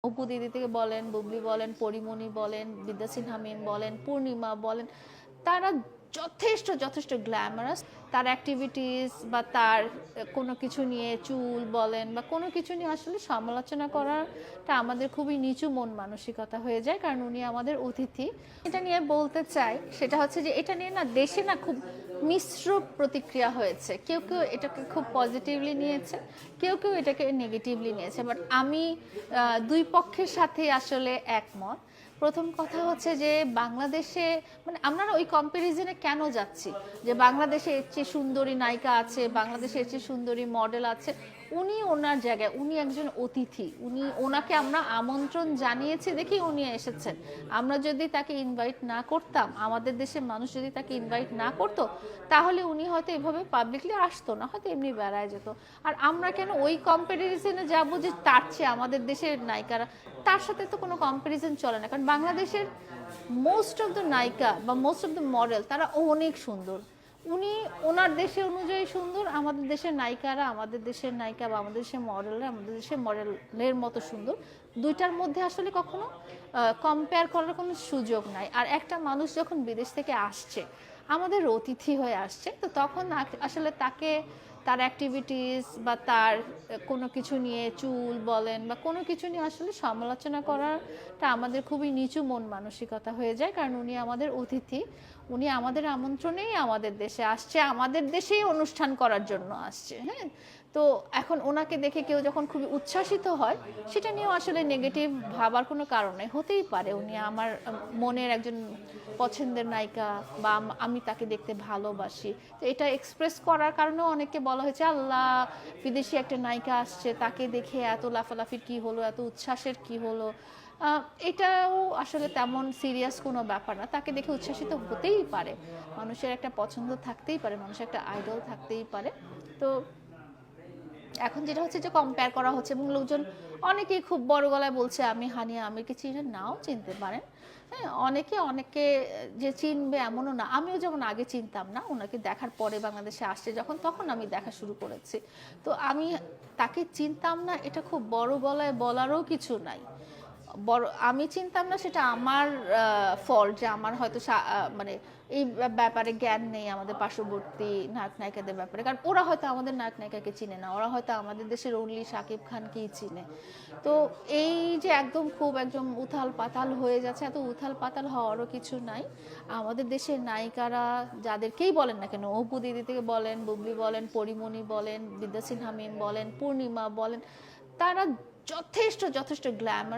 অপু দিদি থেকে বলেন, বুবলি বলেন, পরিমণি বলেন, বিদ্যা সিনহা মিম বলেন, পূর্ণিমা বলেন, তারা যথেষ্ট যথেষ্ট গ্ল্যামারাস। তার অ্যাক্টিভিটিস বা তার কোনো কিছু নিয়ে চুল বলেন বা কোনো কিছু নিয়ে আসলে সমালোচনা করাটা আমাদের খুবই নিচু মন মানসিকতা হয়ে যায়, কারণ উনি আমাদের অতিথি। এটা নিয়ে বলতে চাই সেটা হচ্ছে যে এটা নিয়ে না দেশে না খুব মিশ্র প্রতিক্রিয়া হয়েছে। কেউ কেউ এটাকে খুব পজিটিভলি নিয়েছে, কেউ কেউ এটাকে নেগেটিভলি নিয়েছে। বাট আমি দুই পক্ষের সাথে আসলে একমত। প্রথম কথা হচ্ছে যে বাংলাদেশে মানে আমরা ওই কম্প্যারিজনে কেন যাচ্ছি যে বাংলাদেশে এর চেয়ে সুন্দরী নায়িকা আছে, বাংলাদেশে এর চেয়ে সুন্দরী মডেল আছে। উনি ওনার জায়গায়, উনি একজন অতিথি, ওনাকে আমরা আমন্ত্রণ জানিয়েছি দেখি উনি এসেছেন। আমরা যদি তাকে ইনভাইট না করতাম, আমাদের দেশের মানুষ যদি তাকে ইনভাইট না করতো, তাহলে উনি হয়তো এভাবে পাবলিকলি আসতো না, হয়তো এমনি বেড়ায় যেত। আর আমরা কেন ওই কম্প্যারিজনে যাবো যে তার চেয়ে আমাদের দেশের নায়িকারা, তার সাথে তো কোনো কম্প্যারিজন চলে না। কারণ বাংলাদেশের মোস্ট অফ দ্য নায়িকা বা মোস্ট অফ দ্য মডেল তারা অনেক সুন্দর। উনি ওনার দেশে অনুযায়ী সুন্দর, আমাদের দেশের নায়িকারা, আমাদের দেশের নায়িকা বা আমাদের দেশের মডেলরা আমাদের দেশের মডেলের মতো সুন্দর। দুইটার মধ্যে আসলে কখনো কম্পেয়ার করার কোনো সুযোগ নাই। আর একটা মানুষ যখন বিদেশ থেকে আসছে, আমাদের অতিথি হয়ে আসছে, তো তখন আসলে তাকে তার অ্যাক্টিভিটিস বা তার কোনো কিছু নিয়ে চুল বলেন বা কোনো কিছু নিয়ে আসলে সমালোচনা করাটা আমাদের খুবই নিচু মন মানসিকতা হয়ে যায়, কারণ উনি আমাদের অতিথি। উনি আমাদের আমন্ত্রণেই আমাদের দেশে আসছে, আমাদের দেশেই অনুষ্ঠান করার জন্য আসছে। হ্যাঁ, তো এখন ওনাকে দেখে কেউ যখন খুবই উচ্ছ্বাসিত হয়, সেটা নিয়েও আসলে নেগেটিভ ভাবার কোনো কারণ নেই। হতেই পারে উনি আমার মনের একজন পছন্দের নায়িকা বা আমি তাকে দেখতে ভালোবাসি, তো এটা এক্সপ্রেস করার কারণেও অনেককে বলা হয়েছে আল্লাহ বিদেশি একটা নায়িকা আসছে, তাকে দেখে এত লাফালাফির কি হলো, এত উচ্ছ্বাসের কি হলো। এটাও আসলে তেমন সিরিয়াস কোনো ব্যাপার না। তাকে দেখে উচ্ছ্বাসিত হতেই পারে, মানুষের একটা পছন্দ থাকতেই পারে, মানুষের একটা আইডল থাকতেই পারে। তো এখন যেটা হচ্ছে যে কম্পেয়ার করা হচ্ছে এবং লোকজন অনেকেই খুব বড় গলায় বলছে আমি হানিয়া আমিরকে চিনি, নাও চিনতে পারেন। হ্যাঁ, অনেকে অনেকে যে চিনবে এমনও না। আমিও যেমন আগে চিনতাম না, ওনাকে দেখার পরে বাংলাদেশে আসছে যখন, তখন আমি দেখা শুরু করেছি। তো আমি তাকে চিনতাম না, এটা খুব বড় গলায় বলারও কিছু নাই। বড় আমি চিনতাম না সেটা আমার ফল্ট, যে আমার হয়তো মানে এই ব্যাপারে জ্ঞান নেই আমাদের পার্শ্ববর্তী নায়ক নায়িকাদের ব্যাপারে। কারণ ওরা হয়তো আমাদের নায়ক নায়িকাকে চিনে না, ওরা হয়তো আমাদের দেশের অনলি শাকিব খানকেই চিনে। তো এই যে একদম খুব একদম উথাল পাতাল হয়ে যাচ্ছে, এত উথাল পাতাল হওয়ারও কিছু নাই। আমাদের দেশের নায়িকারা যাদেরকেই বলেন না কেন, অপু দিদি থেকে বলেন, বুবলি বলেন, পরিমণি বলেন, বিদ্যা সিনহা মিম বলেন, পূর্ণিমা বলেন, তারা যথেষ্ট যথেষ্ট গ্ল্যামার